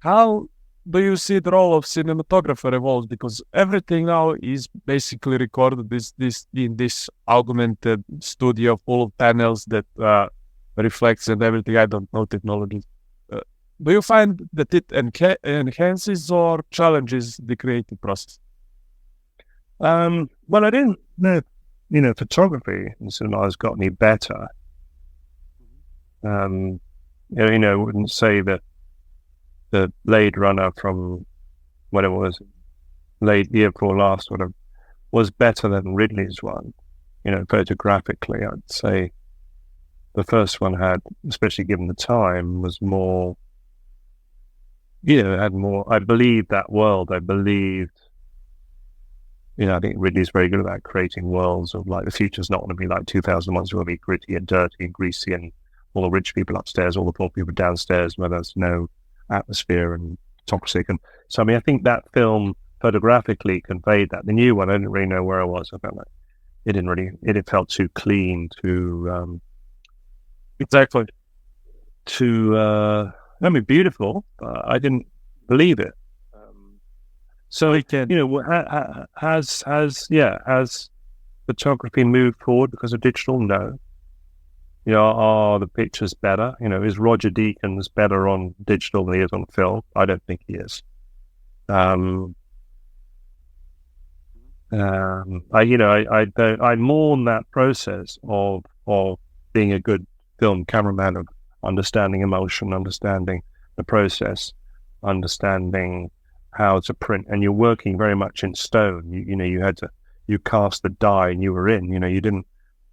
How do you see the role of cinematographer evolve? Because everything now is basically recorded in this augmented studio full of panels that reflects and everything. I don't know technology. Do you find that it enhances or challenges the creative process? Well, I didn't know, photography in cinema has got any better. I wouldn't say that the Blade Runner from when it was late year before last, whatever, was better than Ridley's one. Photographically, I'd say the first one had, especially given the time, was more. Had more. I believed that world. I believed. I think Ridley's very good about creating worlds of like the future's not going to be like 2001. It's going to be gritty and dirty and greasy and all the rich people upstairs, all the poor people downstairs, where there's no atmosphere and toxic. And so, I think that film photographically conveyed that. The new one, I didn't really know where I was. I felt like it felt too clean, Exactly. Beautiful, but I didn't believe it. So, can. Has photography moved forward because of digital? No. Are the pictures better? Is Roger Deakins better on digital than he is on film? I don't think he is. I mourn that process of being a good film cameraman, of understanding emotion, understanding the process, understanding how to print, and you're working very much in stone. You cast the die and you were in. You didn't.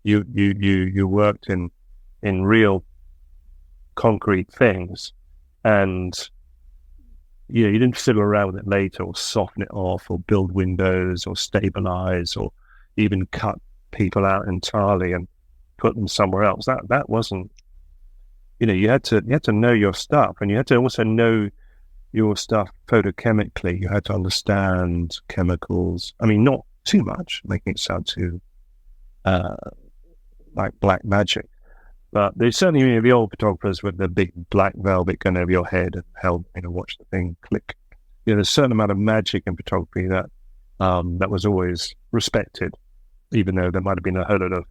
You worked in real concrete things, and you didn't fiddle around with it later or soften it off or build windows or stabilize or even cut people out entirely and put them somewhere else. That wasn't. You had to know your stuff, and you had to also know your stuff photochemically. You had to understand chemicals. Not too much, making it sound too like black magic. But there's certainly the old photographers with the big black velvet going over your head and held, watch the thing click. There's a certain amount of magic in photography that was always respected, even though there might have been a whole lot of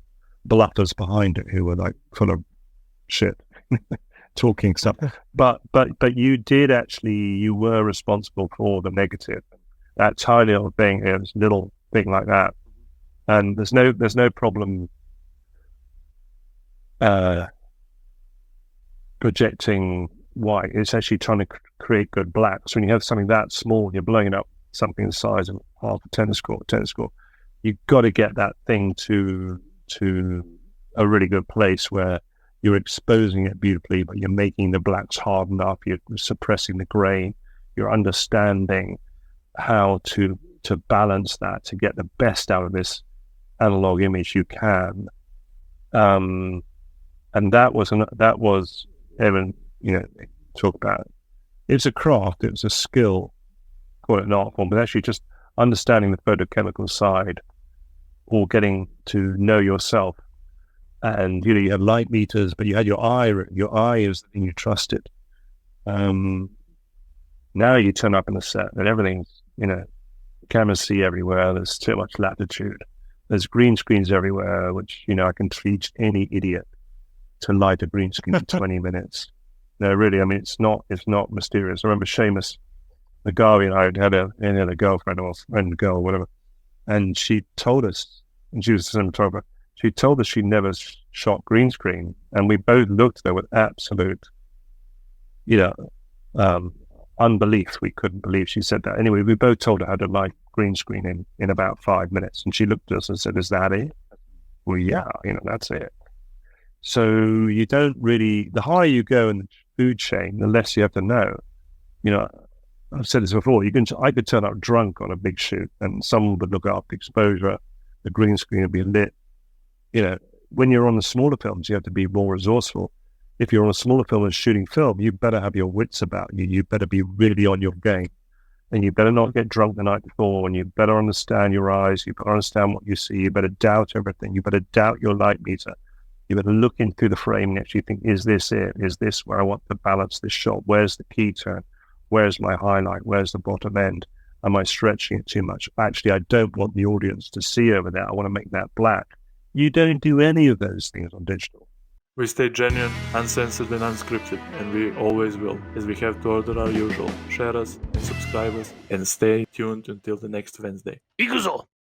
bluffers behind it who were like full of shit, talking stuff. But you were responsible for the negative. That tiny little thing, this little thing like that, and there's no problem projecting white. It's actually trying to create good blacks. When you have something that small, you're blowing up something the size of half a tennis court. You've got to get that thing to a really good place where you're exposing it beautifully, but you're making the blacks hard enough. You're suppressing the grain. You're understanding how to balance that to get the best out of this analog image you can. And that was Evan, talk about it. It's a craft, it was a skill, call it an art form, but actually just understanding the photochemical side or getting to know yourself. And, you had light meters, but you had your eye. Your eye is the thing you trusted. Now you turn up in the set and everything's, cameras see everywhere. There's too much latitude. There's green screens everywhere, which, I can teach any idiot to light a green screen for 20 minutes. No, really, it's not mysterious. I remember Seamus, the guy, I had a girlfriend or friend girl, whatever, and she told us, and she was a cinematographer, she told us she never shot green screen, and we both looked at her with absolute, unbelief. We couldn't believe she said that. Anyway, we both told her how to light green screen in about 5 minutes, and she looked at us and said, "Is that it?" Well, yeah, that's it. So you don't really, the higher you go in the food chain, the less you have to know. I've said this before, I could turn up drunk on a big shoot and someone would look after exposure, the green screen would be lit. When you're on the smaller films, you have to be more resourceful. If you're on a smaller film and shooting film, you better have your wits about you. You better be really on your game. And you better not get drunk the night before, and you better understand your eyes. You better understand what you see. You better doubt everything. You better doubt your light meter. You've got to look in through the frame and actually think, is this it? Is this where I want to balance this shot? Where's the key turn? Where's my highlight? Where's the bottom end? Am I stretching it too much? Actually, I don't want the audience to see over there. I want to make that black. You don't do any of those things on digital. We stay genuine, uncensored and unscripted, and we always will, as we have to order our usual. Share us and subscribe us, and stay tuned until the next Wednesday. Iguzo!